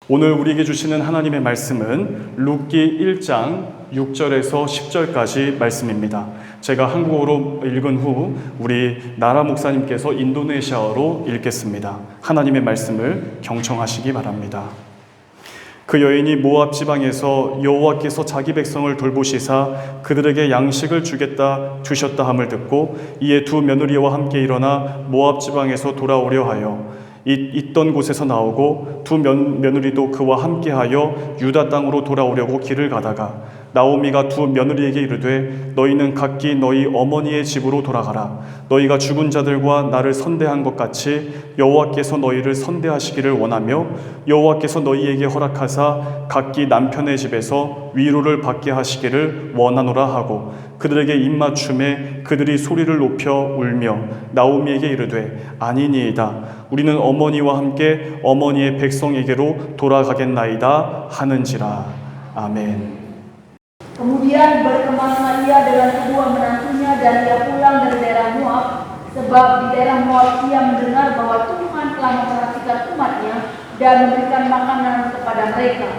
오늘 우리에게 주시는 하나님의 말씀은 룻기 1장 6절에서 10절까지 말씀입니다. 제가 한국어로 읽은 후 우리 나라 목사님께서 인도네시아어로 읽겠습니다. 하나님의 말씀을 경청하시기 바랍니다. 그 여인이 모압 지방에서 여호와께서 자기 백성을 돌보시사 그들에게 양식을 주셨다 함을 듣고 이에 두 며느리와 함께 일어나 모압 지방에서 돌아오려 하여 있던 곳에서 나오고 두 며느리도 그와 함께하여 유다 땅으로 돌아오려고 길을 가다가 나오미가 두 며느리에게 이르되 너희는 각기 너희 어머니의 집으로 돌아가라. 너희가 죽은 자들과 나를 선대한 것 같이 여호와께서 너희를 선대하시기를 원하며 여호와께서 너희에게 허락하사 각기 남편의 집에서 위로를 받게 하시기를 원하노라 하고 그들에게 입맞춤에 그들이 소리를 높여 울며 나오미에게 이르되 아니니이다. 우리는 어머니와 함께 어머니의 백성에게로 돌아가겠나이다 하는지라. 아멘. Kemudian berkemahlah ia dengan kedua menantunya dan ia pulang dari daerah Moab, sebab di daerah Moab ia mendengar bahwa Tuhan telah memperhatikan umatnya dan memberikan makanan kepada mereka.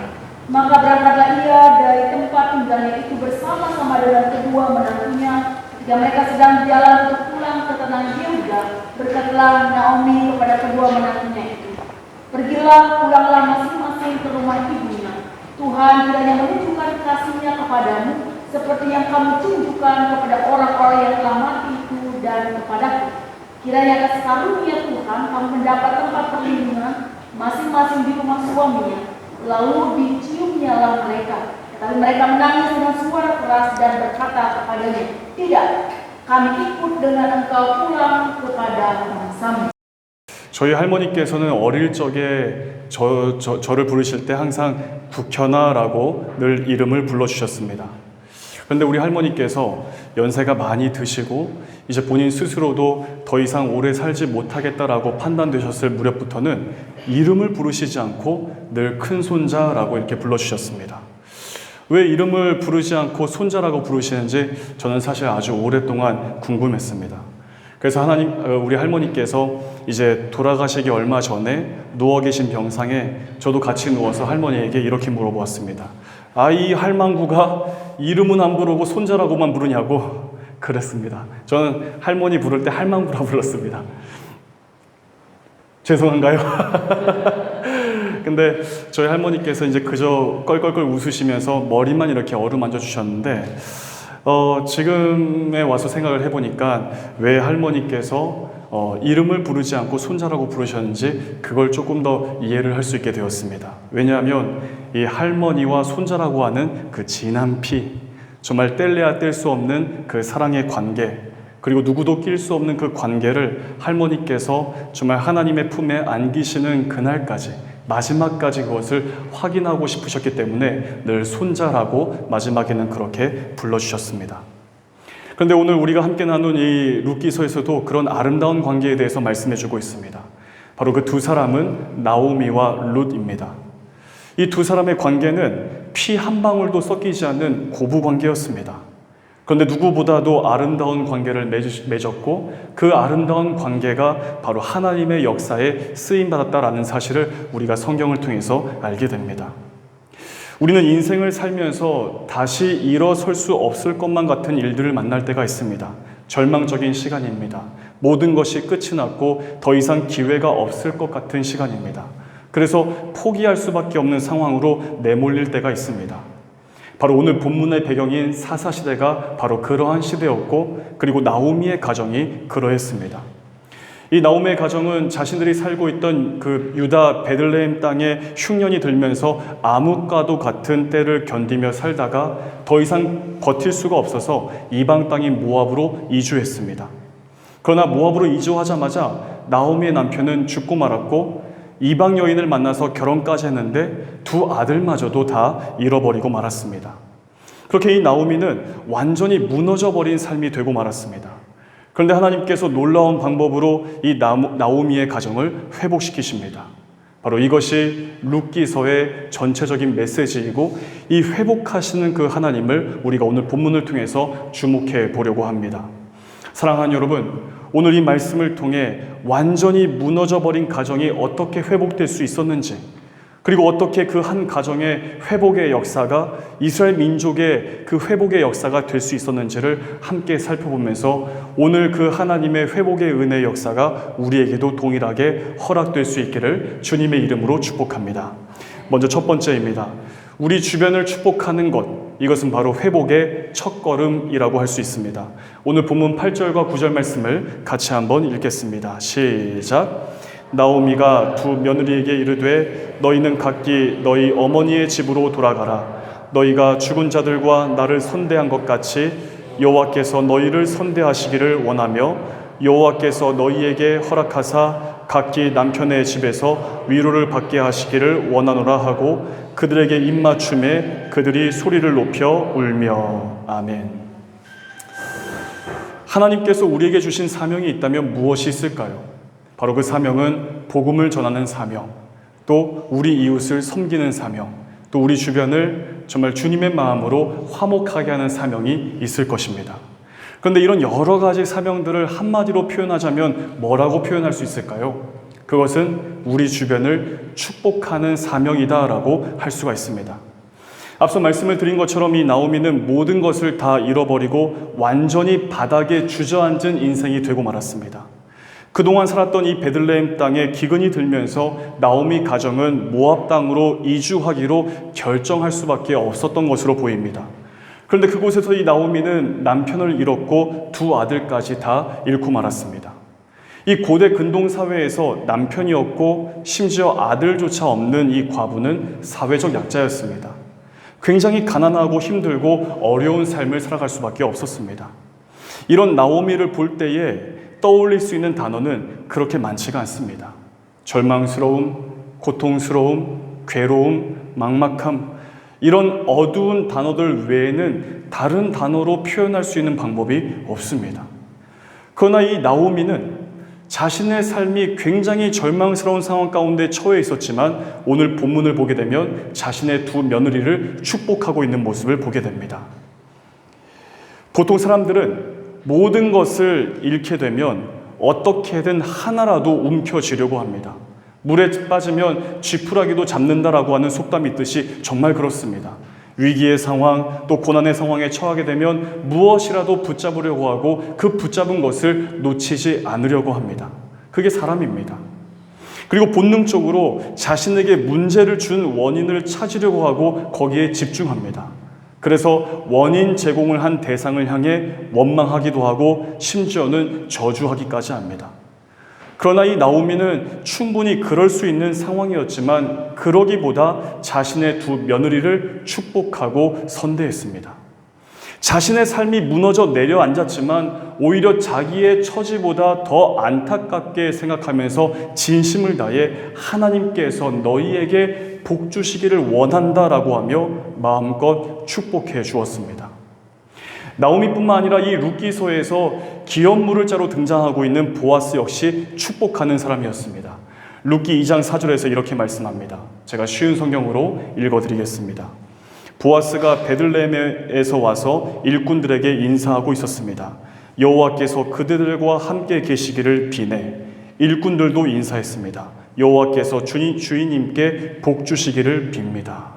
Maka berangkatlah ia dari tempat tinggalnya itu bersama-sama dengan kedua menantunya. Ketika mereka sedang jalan untuk pulang ke tanah Yehuda, berkatalah Naomi kepada kedua menantunya itu, pergilah, pulanglah masing-masing ke rumah ibunya. Tuhan kiranya menunjukkan kasih-Nya kepadamu seperti yang kamu tunjukkan kepada orang-orang yang telah mati itu dan kepadaku. Kiranya kasih karunia Tuhan kamu mendapat tempat perlindungan masing-masing di rumah suaminya. Lalu diciumnyalah mereka. Tetapi mereka menangis dengan suara keras dan berkata kepadanya, tidak, kami ikut dengan engkau pulang kepada bangsamu. 저희 할머니께서는 어릴 적에 저를 부르실 때 항상 국현아라고 늘 이름을 불러주셨습니다. 그런데 우리 할머니께서 연세가 많이 드시고 이제 본인 스스로도 더 이상 오래 살지 못하겠다라고 판단되셨을 무렵부터는 이름을 부르시지 않고 늘 큰손자라고 이렇게 불러주셨습니다. 왜 이름을 부르지 않고 손자라고 부르시는지 저는 사실 아주 오랫동안 궁금했습니다. 그래서 우리 할머니께서 이제 돌아가시기 얼마 전에 누워 계신 병상에 저도 같이 누워서 할머니에게 이렇게 물어보았습니다. 이 할망구가 이름은 안 부르고 손자라고만 부르냐고 그랬습니다. 저는 할머니 부를 때 할망구라 불렀습니다. 죄송한가요? 근데 저희 할머니께서 이제 그저 껄껄껄 웃으시면서 머리만 이렇게 어루만져 주셨는데 지금에 와서 생각을 해보니까 왜 할머니께서 이름을 부르지 않고 손자라고 부르셨는지 그걸 조금 더 이해를 할 수 있게 되었습니다. 왜냐하면 이 할머니와 손자라고 하는 그 진한 피, 정말 뗄래야 뗄 수 없는 그 사랑의 관계, 그리고 누구도 낄 수 없는 그 관계를 할머니께서 정말 하나님의 품에 안기시는 그날까지 마지막까지 그것을 확인하고 싶으셨기 때문에 늘 손자라고 마지막에는 그렇게 불러주셨습니다. 그런데 오늘 우리가 함께 나눈 이 룻기서에서도 그런 아름다운 관계에 대해서 말씀해주고 있습니다. 바로 그 두 사람은 나오미와 룻입니다. 이 두 사람의 관계는 피 한 방울도 섞이지 않는 고부 관계였습니다. 그런데 누구보다도 아름다운 관계를 맺었고 그 아름다운 관계가 바로 하나님의 역사에 쓰임받았다라는 사실을 우리가 성경을 통해서 알게 됩니다. 우리는 인생을 살면서 다시 일어설 수 없을 것만 같은 일들을 만날 때가 있습니다. 절망적인 시간입니다. 모든 것이 끝이 났고 더 이상 기회가 없을 것 같은 시간입니다. 그래서 포기할 수밖에 없는 상황으로 내몰릴 때가 있습니다. 바로 오늘 본문의 배경인 사사시대가 바로 그러한 시대였고 그리고 나오미의 가정이 그러했습니다. 이 나오미의 가정은 자신들이 살고 있던 그 유다 베들레헴 땅에 흉년이 들면서 암흑과도 같은 때를 견디며 살다가 더 이상 버틸 수가 없어서 이방 땅인 모압으로 이주했습니다. 그러나 모압으로 이주하자마자 나오미의 남편은 죽고 말았고 이방 여인을 만나서 결혼까지 했는데 두 아들마저도 다 잃어버리고 말았습니다. 그렇게 이 나오미는 완전히 무너져버린 삶이 되고 말았습니다. 그런데 하나님께서 놀라운 방법으로 이 나오미의 가정을 회복시키십니다. 바로 이것이 룻기서의 전체적인 메시지이고 이 회복하시는 그 하나님을 우리가 오늘 본문을 통해서 주목해 보려고 합니다. 사랑하는 여러분, 오늘 이 말씀을 통해 완전히 무너져버린 가정이 어떻게 회복될 수 있었는지, 그리고 어떻게 그 한 가정의 회복의 역사가 이스라엘 민족의 그 회복의 역사가 될 수 있었는지를 함께 살펴보면서 오늘 그 하나님의 회복의 은혜의 역사가 우리에게도 동일하게 허락될 수 있기를 주님의 이름으로 축복합니다. 먼저 첫 번째입니다. 우리 주변을 축복하는 것, 이것은 바로 회복의 첫걸음이라고 할 수 있습니다. 오늘 본문 8절과 9절 말씀을 같이 한번 읽겠습니다. 시작. 나오미가 두 며느리에게 이르되 너희는 각기 너희 어머니의 집으로 돌아가라. 너희가 죽은 자들과 나를 선대한 것 같이 여호와께서 너희를 선대하시기를 원하며 여호와께서 너희에게 허락하사 각기 남편의 집에서 위로를 받게 하시기를 원하노라 하고 그들에게 입맞춤에 그들이 소리를 높여 울며. 아멘. 하나님께서 우리에게 주신 사명이 있다면 무엇이 있을까요? 바로 그 사명은 복음을 전하는 사명, 또 우리 이웃을 섬기는 사명, 또 우리 주변을 정말 주님의 마음으로 화목하게 하는 사명이 있을 것입니다. 그런데 이런 여러 가지 사명들을 한마디로 표현하자면 뭐라고 표현할 수 있을까요? 그것은 우리 주변을 축복하는 사명이다라고 할 수가 있습니다. 앞서 말씀을 드린 것처럼 이 나오미는 모든 것을 다 잃어버리고 완전히 바닥에 주저앉은 인생이 되고 말았습니다. 그동안 살았던 이 베들레헴 땅에 기근이 들면서 나오미 가정은 모압 땅으로 이주하기로 결정할 수밖에 없었던 것으로 보입니다. 그런데 그곳에서 이 나오미는 남편을 잃었고 두 아들까지 다 잃고 말았습니다. 이 고대 근동 사회에서 남편이 없고 심지어 아들조차 없는 이 과부는 사회적 약자였습니다. 굉장히 가난하고 힘들고 어려운 삶을 살아갈 수밖에 없었습니다. 이런 나오미를 볼 때에 떠올릴 수 있는 단어는 그렇게 많지가 않습니다. 절망스러움, 고통스러움, 괴로움, 막막함, 이런 어두운 단어들 외에는 다른 단어로 표현할 수 있는 방법이 없습니다. 그러나 이 나오미는 자신의 삶이 굉장히 절망스러운 상황 가운데 처해 있었지만 오늘 본문을 보게 되면 자신의 두 며느리를 축복하고 있는 모습을 보게 됩니다. 보통 사람들은 모든 것을 잃게 되면 어떻게든 하나라도 움켜쥐려고 합니다. 물에 빠지면 쥐푸라기도 잡는다라고 하는 속담이 있듯이 정말 그렇습니다. 위기의 상황, 또 고난의 상황에 처하게 되면 무엇이라도 붙잡으려고 하고 그 붙잡은 것을 놓치지 않으려고 합니다. 그게 사람입니다. 그리고 본능적으로 자신에게 문제를 준 원인을 찾으려고 하고 거기에 집중합니다. 그래서 원인 제공을 한 대상을 향해 원망하기도 하고 심지어는 저주하기까지 합니다. 그러나 이 나오미는 충분히 그럴 수 있는 상황이었지만 그러기보다 자신의 두 며느리를 축복하고 선대했습니다. 자신의 삶이 무너져 내려앉았지만 오히려 자기의 처지보다 더 안타깝게 생각하면서 진심을 다해 하나님께서 너희에게 복 주시기를 원한다라고 하며 마음껏 축복해 주었습니다. 나오미뿐만 아니라 이 룻기서에서 기업물을자로 등장하고 있는 보아스 역시 축복하는 사람이었습니다. 룻기 2장 4절에서 이렇게 말씀합니다. 제가 쉬운 성경으로 읽어드리겠습니다. 보아스가 베들레헴에서 와서 일꾼들에게 인사하고 있었습니다. 여호와께서 그들과 함께 계시기를 비내. 일꾼들도 인사했습니다. 여호와께서 주인님께 복 주시기를 빕니다.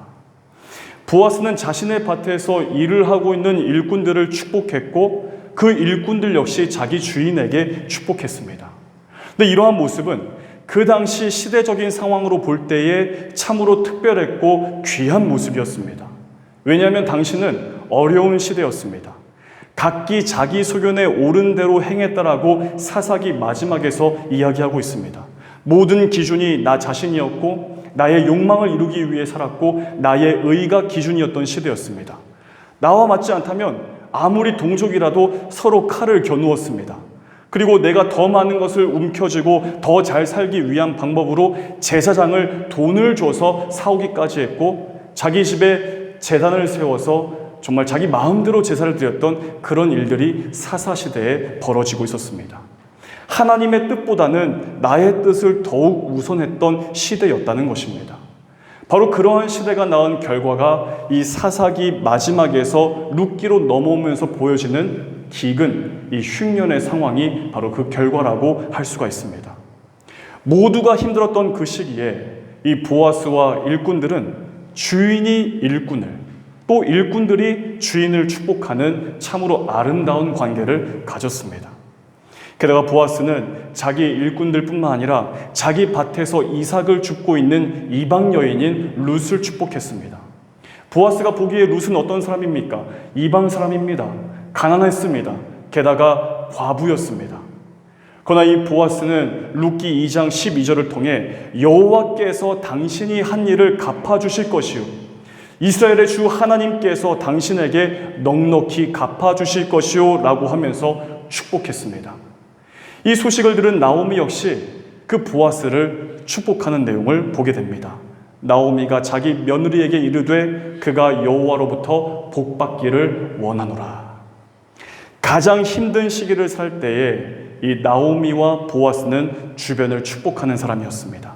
보아스는 자신의 밭에서 일을 하고 있는 일꾼들을 축복했고 그 일꾼들 역시 자기 주인에게 축복했습니다. 근데 이러한 모습은 그 당시 시대적인 상황으로 볼 때에 참으로 특별했고 귀한 모습이었습니다. 왜냐하면 당시는 어려운 시대였습니다. 각기 자기 소견에 옳은 대로 행했다라고 사사기 마지막에서 이야기하고 있습니다. 모든 기준이 나 자신이었고 나의 욕망을 이루기 위해 살았고 나의 의가 기준이었던 시대였습니다. 나와 맞지 않다면 아무리 동족이라도 서로 칼을 겨누었습니다. 그리고 내가 더 많은 것을 움켜쥐고 더 잘 살기 위한 방법으로 제사장을 돈을 줘서 사오기까지 했고 자기 집에 제단을 세워서 정말 자기 마음대로 제사를 드렸던 그런 일들이 사사시대에 벌어지고 있었습니다. 하나님의 뜻보다는 나의 뜻을 더욱 우선했던 시대였다는 것입니다. 바로 그러한 시대가 낳은 결과가 이 사사기 마지막에서 룻기로 넘어오면서 보여지는 기근, 이 흉년의 상황이 바로 그 결과라고 할 수가 있습니다. 모두가 힘들었던 그 시기에 이 보아스와 일꾼들은 주인이 일꾼을, 또 일꾼들이 주인을 축복하는 참으로 아름다운 관계를 가졌습니다. 게다가 보아스는 자기 일꾼들뿐만 아니라 자기 밭에서 이삭을 줍고 있는 이방 여인인 룻을 축복했습니다. 보아스가 보기에 룻은 어떤 사람입니까? 이방 사람입니다. 가난했습니다. 게다가 과부였습니다. 그러나 이 보아스는 룻기 2장 12절을 통해 여호와께서 당신이 한 일을 갚아주실 것이요 이스라엘의 주 하나님께서 당신에게 넉넉히 갚아주실 것이요 라고 하면서 축복했습니다. 이 소식을 들은 나오미 역시 그 보아스를 축복하는 내용을 보게 됩니다. 나오미가 자기 며느리에게 이르되 그가 여호와로부터 복받기를 원하노라. 가장 힘든 시기를 살 때에 이 나오미와 보아스는 주변을 축복하는 사람이었습니다.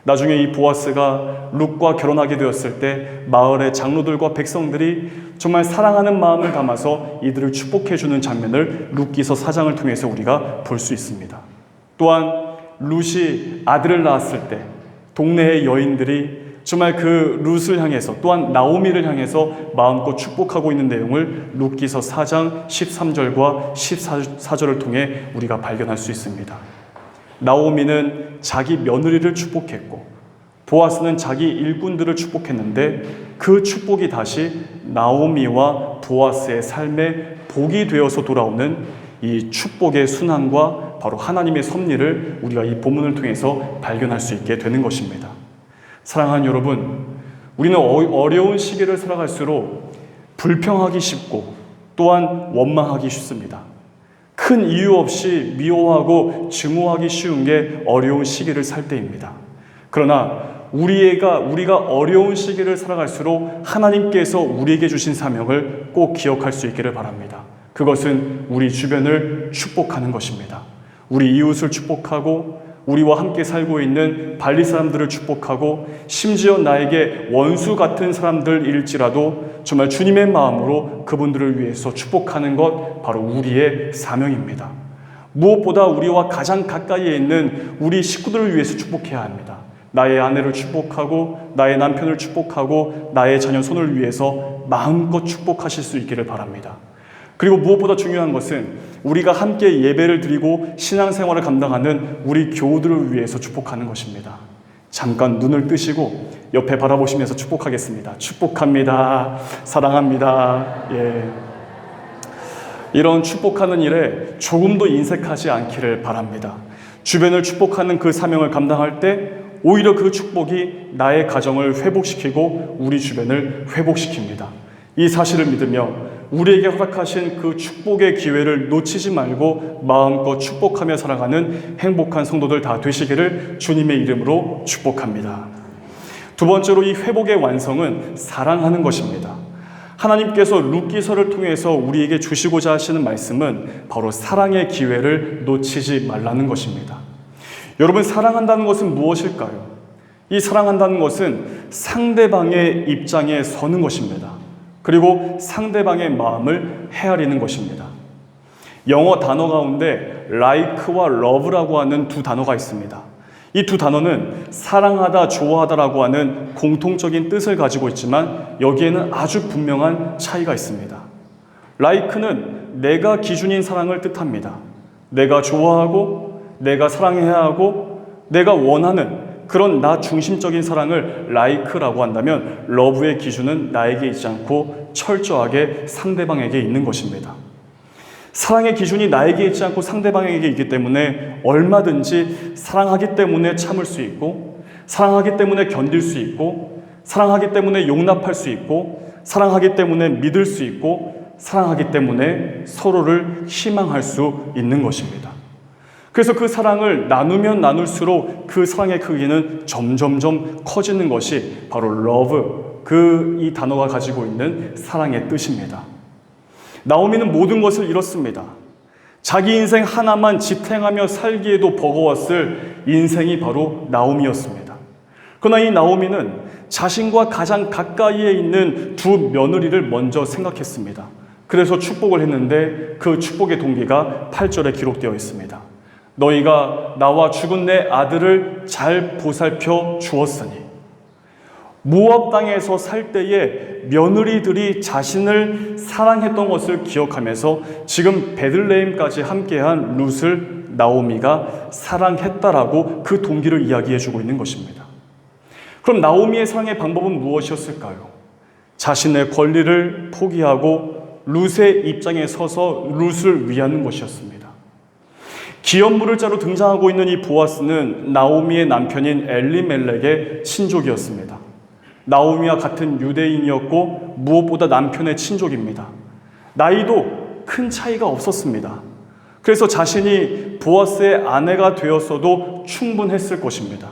나중에 이 보아스가 룻과 결혼하게 되었을 때 마을의 장로들과 백성들이 정말 사랑하는 마음을 담아서 이들을 축복해주는 장면을 룻기서 4장을 통해서 우리가 볼 수 있습니다. 또한 룻이 아들을 낳았을 때 동네의 여인들이 정말 그 룻을 향해서 또한 나오미를 향해서 마음껏 축복하고 있는 내용을 룻기서 4장 13절과 14절을 통해 우리가 발견할 수 있습니다. 나오미는 자기 며느리를 축복했고 보아스는 자기 일꾼들을 축복했는데 그 축복이 다시 나오미와 보아스의 삶에 복이 되어서 돌아오는 이 축복의 순환과 바로 하나님의 섭리를 우리가 이 본문을 통해서 발견할 수 있게 되는 것입니다. 사랑하는 여러분, 우리는 어려운 시기를 살아갈수록 불평하기 쉽고 또한 원망하기 쉽습니다. 큰 이유 없이 미워하고 증오하기 쉬운 게 어려운 시기를 살 때입니다. 그러나 우리가 어려운 시기를 살아갈수록 하나님께서 우리에게 주신 사명을 꼭 기억할 수 있기를 바랍니다. 그것은 우리 주변을 축복하는 것입니다. 우리 이웃을 축복하고 우리와 함께 살고 있는 발리 사람들을 축복하고 심지어 나에게 원수 같은 사람들일지라도 정말 주님의 마음으로 그분들을 위해서 축복하는 것 바로 우리의 사명입니다. 무엇보다 우리와 가장 가까이에 있는 우리 식구들을 위해서 축복해야 합니다. 나의 아내를 축복하고 나의 남편을 축복하고 나의 자녀 손을 위해서 마음껏 축복하실 수 있기를 바랍니다. 그리고 무엇보다 중요한 것은 우리가 함께 예배를 드리고 신앙생활을 감당하는 우리 교우들을 위해서 축복하는 것입니다. 잠깐 눈을 뜨시고 옆에 바라보시면서 축복하겠습니다. 축복합니다. 사랑합니다. 예. 이런 축복하는 일에 조금도 인색하지 않기를 바랍니다. 주변을 축복하는 그 사명을 감당할 때 오히려 그 축복이 나의 가정을 회복시키고 우리 주변을 회복시킵니다. 이 사실을 믿으며 우리에게 허락하신 그 축복의 기회를 놓치지 말고 마음껏 축복하며 살아가는 행복한 성도들 다 되시기를 주님의 이름으로 축복합니다. 두 번째로 이 회복의 완성은 사랑하는 것입니다. 하나님께서 룻기서를 통해서 우리에게 주시고자 하시는 말씀은 바로 사랑의 기회를 놓치지 말라는 것입니다. 여러분, 사랑한다는 것은 무엇일까요? 이 사랑한다는 것은 상대방의 입장에 서는 것입니다. 그리고 상대방의 마음을 헤아리는 것입니다. 영어 단어 가운데 like와 love라고 하는 두 단어가 있습니다. 이 두 단어는 사랑하다, 좋아하다라고 하는 공통적인 뜻을 가지고 있지만 여기에는 아주 분명한 차이가 있습니다. like는 내가 기준인 사랑을 뜻합니다. 내가 좋아하고 내가 사랑해야 하고 내가 원하는 그런 나 중심적인 사랑을 like라고 한다면 love의 기준은 나에게 있지 않고 철저하게 상대방에게 있는 것입니다. 사랑의 기준이 나에게 있지 않고 상대방에게 있기 때문에 얼마든지 사랑하기 때문에 참을 수 있고 사랑하기 때문에 견딜 수 있고 사랑하기 때문에 용납할 수 있고 사랑하기 때문에 믿을 수 있고 사랑하기 때문에 서로를 희망할 수 있는 것입니다. 그래서 그 사랑을 나누면 나눌수록 그 사랑의 크기는 점점점 커지는 것이 바로 love, 이 단어가 가지고 있는 사랑의 뜻입니다. 나오미는 모든 것을 잃었습니다. 자기 인생 하나만 지탱하며 살기에도 버거웠을 인생이 바로 나오미였습니다. 그러나 이 나오미는 자신과 가장 가까이에 있는 두 며느리를 먼저 생각했습니다. 그래서 축복을 했는데 그 축복의 동기가 8절에 기록되어 있습니다. 너희가 나와 죽은 내 아들을 잘 보살펴 주었으니 모압 땅에서 살 때에 며느리들이 자신을 사랑했던 것을 기억하면서 지금 베들레헴까지 함께한 룻을 나오미가 사랑했다라고 그 동기를 이야기해 주고 있는 것입니다. 그럼 나오미의 사랑의 방법은 무엇이었을까요? 자신의 권리를 포기하고 룻의 입장에 서서 룻을 위하는 것이었습니다. 기업물을 자로 등장하고 있는 이 보아스는 나오미의 남편인 엘리멜렉의 친족이었습니다. 나오미와 같은 유대인이었고 무엇보다 남편의 친족입니다. 나이도 큰 차이가 없었습니다. 그래서 자신이 보아스의 아내가 되었어도 충분했을 것입니다.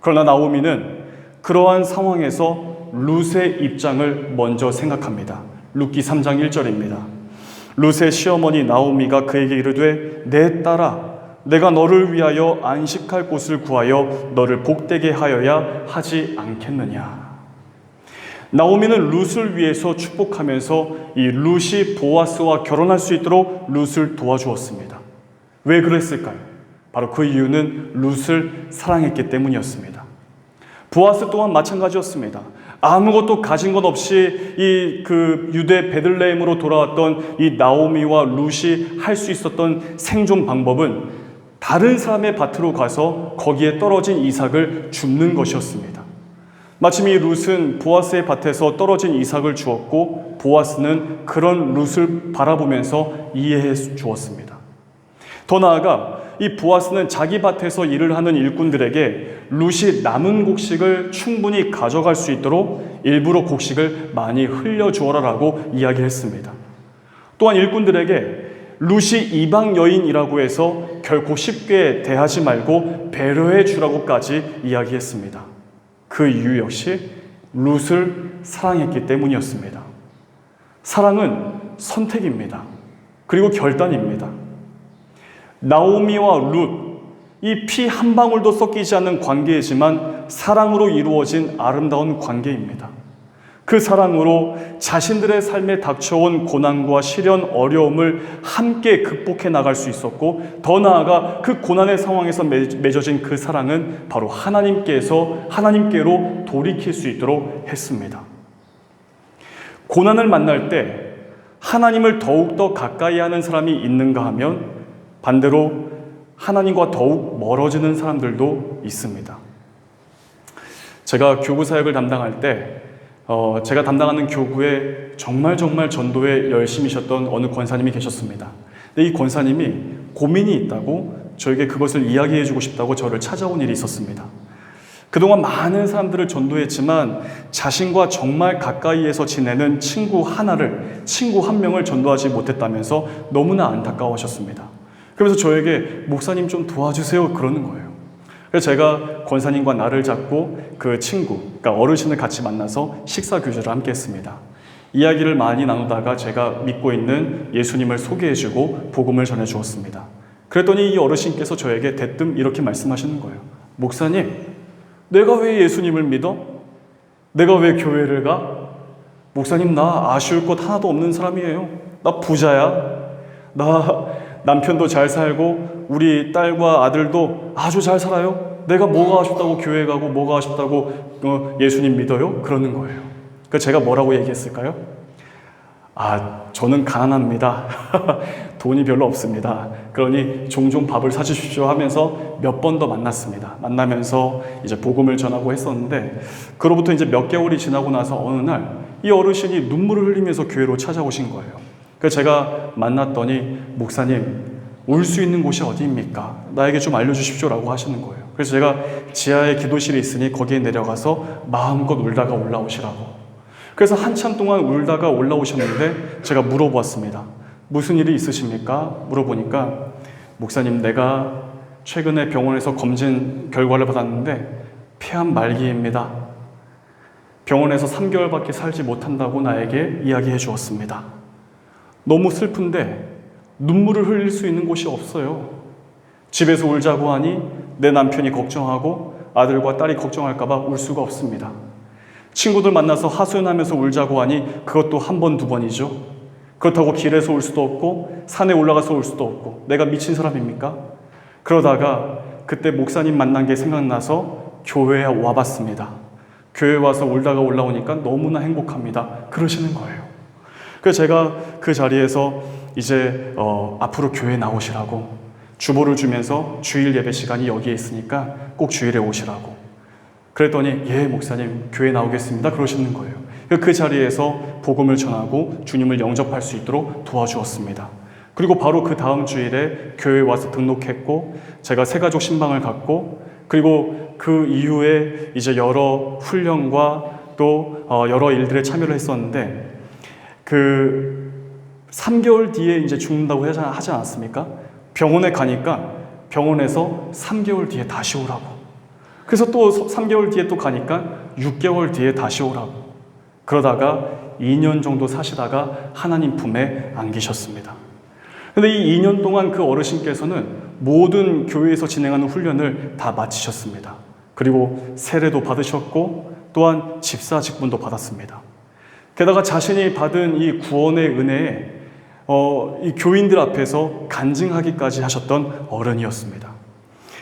그러나 나오미는 그러한 상황에서 룻의 입장을 먼저 생각합니다. 룻기 3장 1절입니다. 룻의 시어머니 나오미가 그에게 이르되 내 딸아 내가 너를 위하여 안식할 곳을 구하여 너를 복되게 하여야 하지 않겠느냐. 나오미는 룻을 위해서 축복하면서 이 룻이 보아스와 결혼할 수 있도록 룻을 도와주었습니다. 왜 그랬을까요? 바로 그 이유는 룻을 사랑했기 때문이었습니다. 보아스 또한 마찬가지였습니다. 아무것도 가진 것 없이 유대 베들레헴으로 돌아왔던 이 나오미와 룻이 할 수 있었던 생존 방법은 다른 사람의 밭으로 가서 거기에 떨어진 이삭을 줍는 것이었습니다. 마침 이 룻은 보아스의 밭에서 떨어진 이삭을 주었고 보아스는 그런 룻을 바라보면서 이해해 주었습니다. 더 나아가 이 보아스는 자기 밭에서 일을 하는 일꾼들에게 룻이 남은 곡식을 충분히 가져갈 수 있도록 일부러 곡식을 많이 흘려주어라라고 이야기했습니다. 또한 일꾼들에게 룻이 이방 여인이라고 해서 결코 쉽게 대하지 말고 배려해 주라고까지 이야기했습니다. 그 이유 역시 룻을 사랑했기 때문이었습니다. 사랑은 선택입니다. 그리고 결단입니다. 나오미와 룻, 이 피 한 방울도 섞이지 않는 관계이지만 사랑으로 이루어진 아름다운 관계입니다. 그 사랑으로 자신들의 삶에 닥쳐온 고난과 시련, 어려움을 함께 극복해 나갈 수 있었고 더 나아가 그 고난의 상황에서 맺어진 그 사랑은 바로 하나님께로 돌이킬 수 있도록 했습니다. 고난을 만날 때 하나님을 더욱더 가까이 하는 사람이 있는가 하면 반대로 하나님과 더욱 멀어지는 사람들도 있습니다. 제가 교구 사역을 담당할 때 제가 담당하는 교구에 정말 전도에 열심히셨던 어느 권사님이 계셨습니다. 근데 이 권사님이 고민이 있다고 저에게 그것을 이야기해 주고 싶다고 저를 찾아온 일이 있었습니다. 그동안 많은 사람들을 전도했지만 자신과 정말 가까이에서 지내는 친구 한 명을 전도하지 못했다면서 너무나 안타까워하셨습니다. 그래서 저에게 목사님 좀 도와주세요 그러는 거예요. 그래서 제가 권사님과 나를 잡고 그 친구, 그러니까 어르신을 같이 만나서 식사 교제를 함께 했습니다. 이야기를 많이 나누다가 제가 믿고 있는 예수님을 소개해주고 복음을 전해주었습니다. 그랬더니 이 어르신께서 저에게 대뜸 이렇게 말씀하시는 거예요. 목사님, 내가 왜 예수님을 믿어? 내가 왜 교회를 가? 목사님, 나 아쉬울 것 하나도 없는 사람이에요. 나 부자야. 나 남편도 잘 살고 우리 딸과 아들도 아주 잘 살아요. 내가 뭐가 아쉽다고 교회 가고 뭐가 아쉽다고 예수님 믿어요? 그러는 거예요. 그래서 제가 뭐라고 얘기했을까요? 저는 가난합니다. 돈이 별로 없습니다. 그러니 종종 밥을 사주십시오 하면서 몇 번 더 만났습니다. 만나면서 이제 복음을 전하고 했었는데 그로부터 이제 몇 개월이 지나고 나서 어느 날 이 어르신이 눈물을 흘리면서 교회로 찾아오신 거예요. 그래서 제가 만났더니 목사님, 올 수 있는 곳이 어디입니까? 나에게 좀 알려주십시오라고 하시는 거예요. 그래서 제가 지하에 기도실이 있으니 거기에 내려가서 마음껏 울다가 올라오시라고. 그래서 한참 동안 울다가 올라오셨는데 제가 물어보았습니다. 무슨 일이 있으십니까? 물어보니까 목사님, 내가 최근에 병원에서 검진 결과를 받았는데 폐암 말기입니다. 병원에서 3개월밖에 살지 못한다고 나에게 이야기해 주었습니다. 너무 슬픈데 눈물을 흘릴 수 있는 곳이 없어요. 집에서 울자고 하니 내 남편이 걱정하고 아들과 딸이 걱정할까 봐 울 수가 없습니다. 친구들 만나서 하소연하면서 울자고 하니 그것도 한 번, 두 번이죠. 그렇다고 길에서 울 수도 없고 산에 올라가서 울 수도 없고 내가 미친 사람입니까? 그러다가 그때 목사님 만난 게 생각나서 교회에 와봤습니다. 교회에 와서 울다가 올라오니까 너무나 행복합니다. 그러시는 거예요. 그래서 제가 그 자리에서 이제 앞으로 교회에 나오시라고 주보를 주면서 주일 예배 시간이 여기에 있으니까 꼭 주일에 오시라고 그랬더니 예 목사님 교회 나오겠습니다 그러시는 거예요. 그 자리에서 복음을 전하고 주님을 영접할 수 있도록 도와주었습니다. 그리고 바로 그 다음 주일에 교회에 와서 등록했고 제가 새가족 신방을 갖고 그리고 그 이후에 이제 여러 훈련과 또 여러 일들에 참여를 했었는데 그 3개월 뒤에 이제 죽는다고 하지 않았습니까? 병원에 가니까 병원에서 3개월 뒤에 다시 오라고. 그래서 또 3개월 뒤에 또 가니까 6개월 뒤에 다시 오라고. 그러다가 2년 정도 사시다가 하나님 품에 안기셨습니다. 근데 이 2년 동안 그 어르신께서는 모든 교회에서 진행하는 훈련을 다 마치셨습니다. 그리고 세례도 받으셨고 또한 집사 직분도 받았습니다. 게다가 자신이 받은 이 구원의 은혜에 이 교인들 앞에서 간증하기까지 하셨던 어른이었습니다.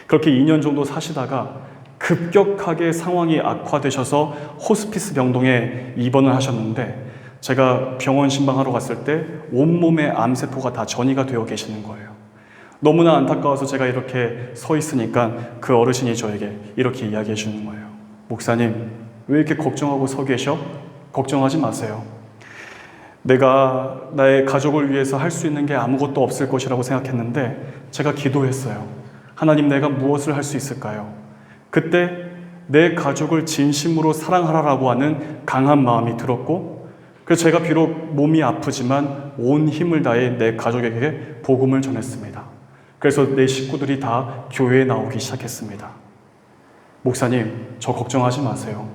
그렇게 2년 정도 사시다가 급격하게 상황이 악화되셔서 호스피스 병동에 입원을 하셨는데 제가 병원 신방하러 갔을 때 온몸에 암세포가 다 전이가 되어 계시는 거예요. 너무나 안타까워서 제가 이렇게 서 있으니까 그 어르신이 저에게 이렇게 이야기해 주는 거예요. 목사님, 왜 이렇게 걱정하고 서 계셔? 걱정하지 마세요. 내가 나의 가족을 위해서 할 수 있는 게 아무것도 없을 것이라고 생각했는데 제가 기도했어요. 하나님, 내가 무엇을 할 수 있을까요? 그때 내 가족을 진심으로 사랑하라고 하는 강한 마음이 들었고 그래서 제가 비록 몸이 아프지만 온 힘을 다해 내 가족에게 복음을 전했습니다. 그래서 내 식구들이 다 교회에 나오기 시작했습니다. 목사님, 저 걱정하지 마세요.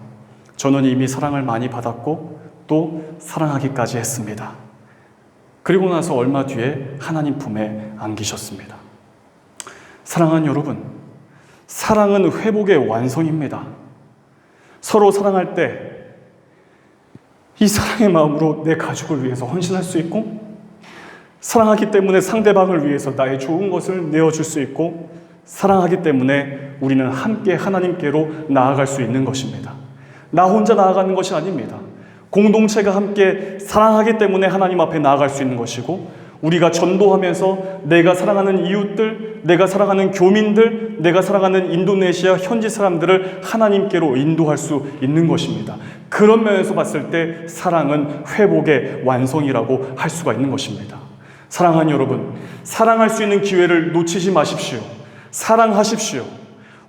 저는 이미 사랑을 많이 받았고 또 사랑하기까지 했습니다. 그리고 나서 얼마 뒤에 하나님 품에 안기셨습니다. 사랑하는 여러분, 사랑은 회복의 완성입니다. 서로 사랑할 때 이 사랑의 마음으로 내 가족을 위해서 헌신할 수 있고 사랑하기 때문에 상대방을 위해서 나의 좋은 것을 내어줄 수 있고 사랑하기 때문에 우리는 함께 하나님께로 나아갈 수 있는 것입니다. 나 혼자 나아가는 것이 아닙니다. 공동체가 함께 사랑하기 때문에 하나님 앞에 나아갈 수 있는 것이고 우리가 전도하면서 내가 사랑하는 이웃들, 내가 사랑하는 교민들, 내가 사랑하는 인도네시아 현지 사람들을 하나님께로 인도할 수 있는 것입니다. 그런 면에서 봤을 때 사랑은 회복의 완성이라고 할 수가 있는 것입니다. 사랑하는 여러분, 사랑할 수 있는 기회를 놓치지 마십시오. 사랑하십시오.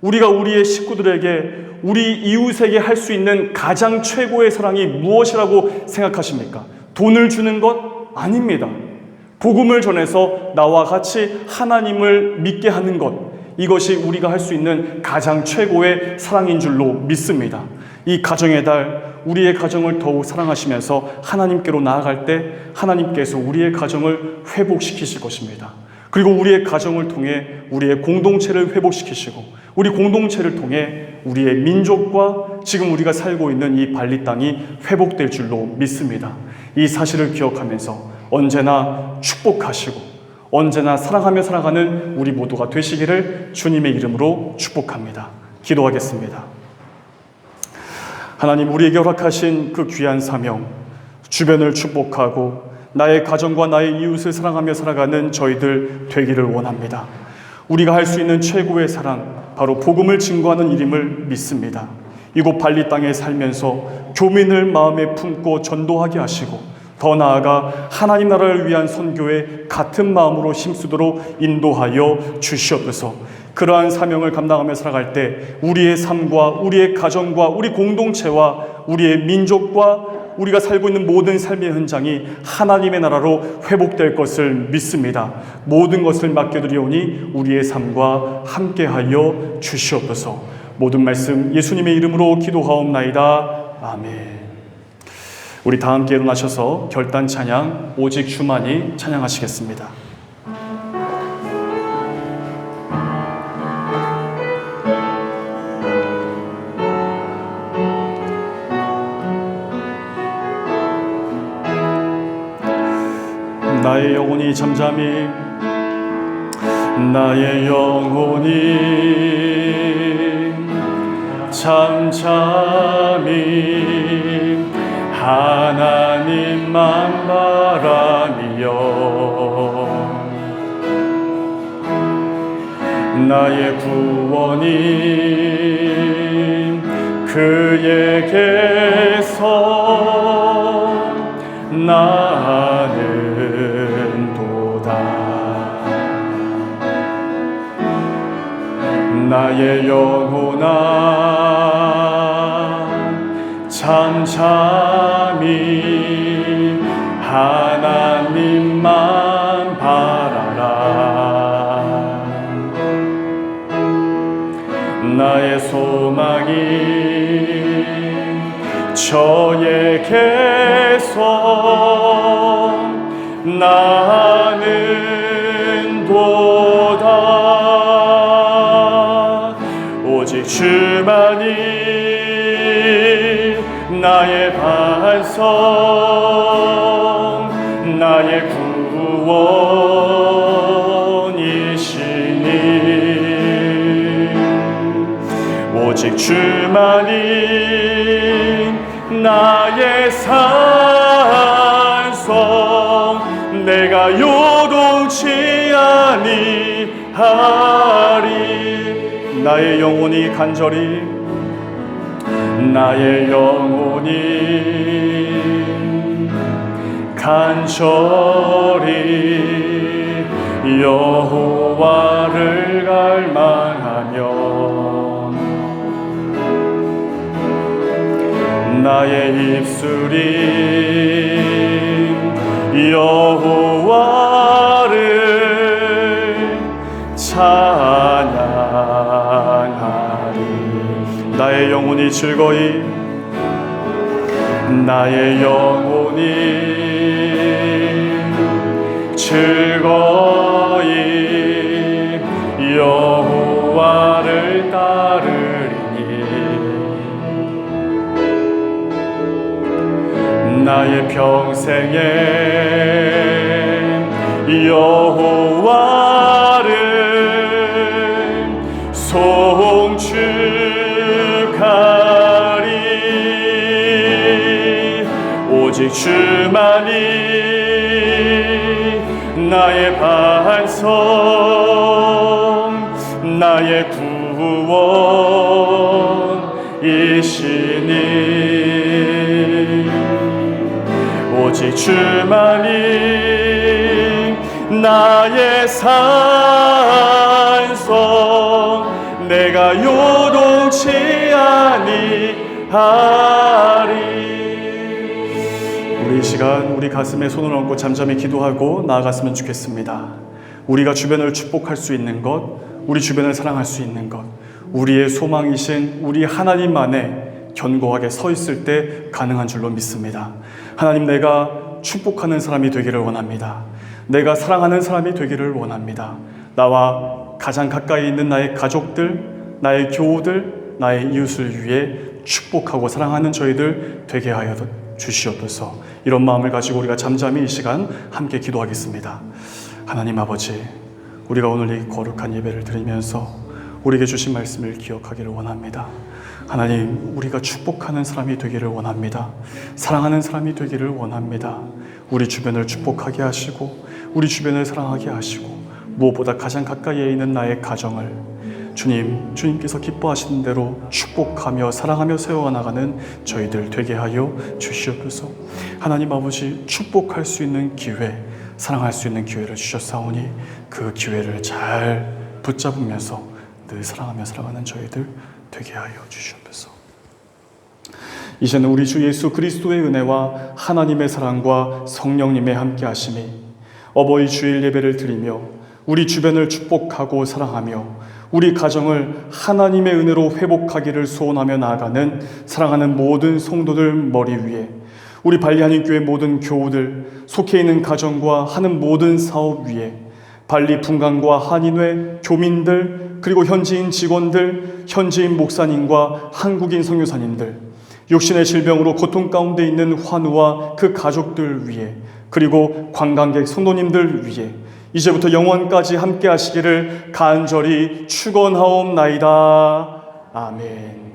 우리가 우리의 식구들에게, 우리 이웃에게 할 수 있는 가장 최고의 사랑이 무엇이라고 생각하십니까? 돈을 주는 것? 아닙니다. 복음을 전해서 나와 같이 하나님을 믿게 하는 것, 이것이 우리가 할 수 있는 가장 최고의 사랑인 줄로 믿습니다. 이 가정의 달, 우리의 가정을 더욱 사랑하시면서 하나님께로 나아갈 때 하나님께서 우리의 가정을 회복시키실 것입니다. 그리고 우리의 가정을 통해 우리의 공동체를 회복시키시고 우리 공동체를 통해 우리의 민족과 지금 우리가 살고 있는 이 발리 땅이 회복될 줄로 믿습니다. 이 사실을 기억하면서 언제나 축복하시고 언제나 사랑하며 살아가는 우리 모두가 되시기를 주님의 이름으로 축복합니다. 기도하겠습니다. 하나님, 우리에게 허락하신 그 귀한 사명, 주변을 축복하고 나의 가정과 나의 이웃을 사랑하며 살아가는 저희들 되기를 원합니다. 우리가 할 수 있는 최고의 사랑, 바로 복음을 증거하는 일임을 믿습니다. 이곳 발리 땅에 살면서 교민을 마음에 품고 전도하게 하시고 더 나아가 하나님 나라를 위한 선교에 같은 마음으로 힘쓰도록 인도하여 주시옵소서. 그러한 사명을 감당하며 살아갈 때 우리의 삶과 우리의 가정과 우리 공동체와 우리의 민족과 우리가 살고 있는 모든 삶의 현장이 하나님의 나라로 회복될 것을 믿습니다. 모든 것을 맡겨드리오니 우리의 삶과 함께하여 주시옵소서. 모든 말씀 예수님의 이름으로 기도하옵나이다. 아멘. 우리 다 함께 일어나셔서 결단 찬양 오직 주만이 찬양하시겠습니다. 나의 영혼이 잠잠히 나의 영혼이 잠잠히 하나님만 바라며 나의 구원이 그에게서 나는 도다. 나의 영혼아 잠잠히 하나님만 바라라. 나의 소망이 저에게서 나는 도다. 오직 주만이 나의 반성 나의 구원이시니 오직 주만이 나의 산성 내가 요동치 아니하리. 나의 영혼이 간절히 나의 영혼이 간절히 여호와를 갈망하며 나의 입술이 여호와를 찬양하리. 나의 영혼이 즐거이 나의 영혼이 즐거이 여호와를 따르리니 나의 평생에 여호와를 송축하리. 오직 주만이 나의 반성 나의 구원이시니 오직 주만이 나의 산성 내가 요동치 아니하리. 우리 이 시간 우리 가슴에 손을 얹고 잠잠히 기도하고 나아갔으면 좋겠습니다. 우리가 주변을 축복할 수 있는 것, 우리 주변을 사랑할 수 있는 것, 우리의 소망이신 우리 하나님 안에 견고하게 서 있을 때 가능한 줄로 믿습니다. 하나님, 내가 축복하는 사람이 되기를 원합니다. 내가 사랑하는 사람이 되기를 원합니다. 나와 가장 가까이 있는 나의 가족들, 나의 교우들, 나의 이웃을 위해 축복하고 사랑하는 저희들 되게 하여 주시옵소서. 이런 마음을 가지고 우리가 잠잠히 이 시간 함께 기도하겠습니다. 하나님 아버지, 우리가 오늘 이 거룩한 예배를 드리면서 우리에게 주신 말씀을 기억하기를 원합니다. 하나님, 우리가 축복하는 사람이 되기를 원합니다. 사랑하는 사람이 되기를 원합니다. 우리 주변을 축복하게 하시고 우리 주변을 사랑하게 하시고 무엇보다 가장 가까이에 있는 나의 가정을 주님께서 기뻐하시는 대로 축복하며 사랑하며 세워나가는 저희들 되게 하여 주시옵소서. 하나님 아버지, 축복할 수 있는 기회, 사랑할 수 있는 기회를 주셨사오니 그 기회를 잘 붙잡으면서 늘 사랑하며 살아가는 저희들 되게 하여 주시옵소서. 이제는 우리 주 예수 그리스도의 은혜와 하나님의 사랑과 성령님의 함께하심이 어버이 주일 예배를 드리며 우리 주변을 축복하고 사랑하며 우리 가정을 하나님의 은혜로 회복하기를 소원하며 나아가는 사랑하는 모든 성도들 머리 위에 우리 발리하는 교회 모든 교우들, 속해 있는 가정과 하는 모든 사업 위에 발리 분강과 한인회 교민들, 그리고 현지인 직원들, 현지인 목사님과 한국인 선교사님들, 육신의 질병으로 고통 가운데 있는 환우와 그 가족들 위에, 그리고 관광객 성도님들 위에, 이제부터 영원까지 함께 하시기를 간절히 축원하옵나이다. 아멘.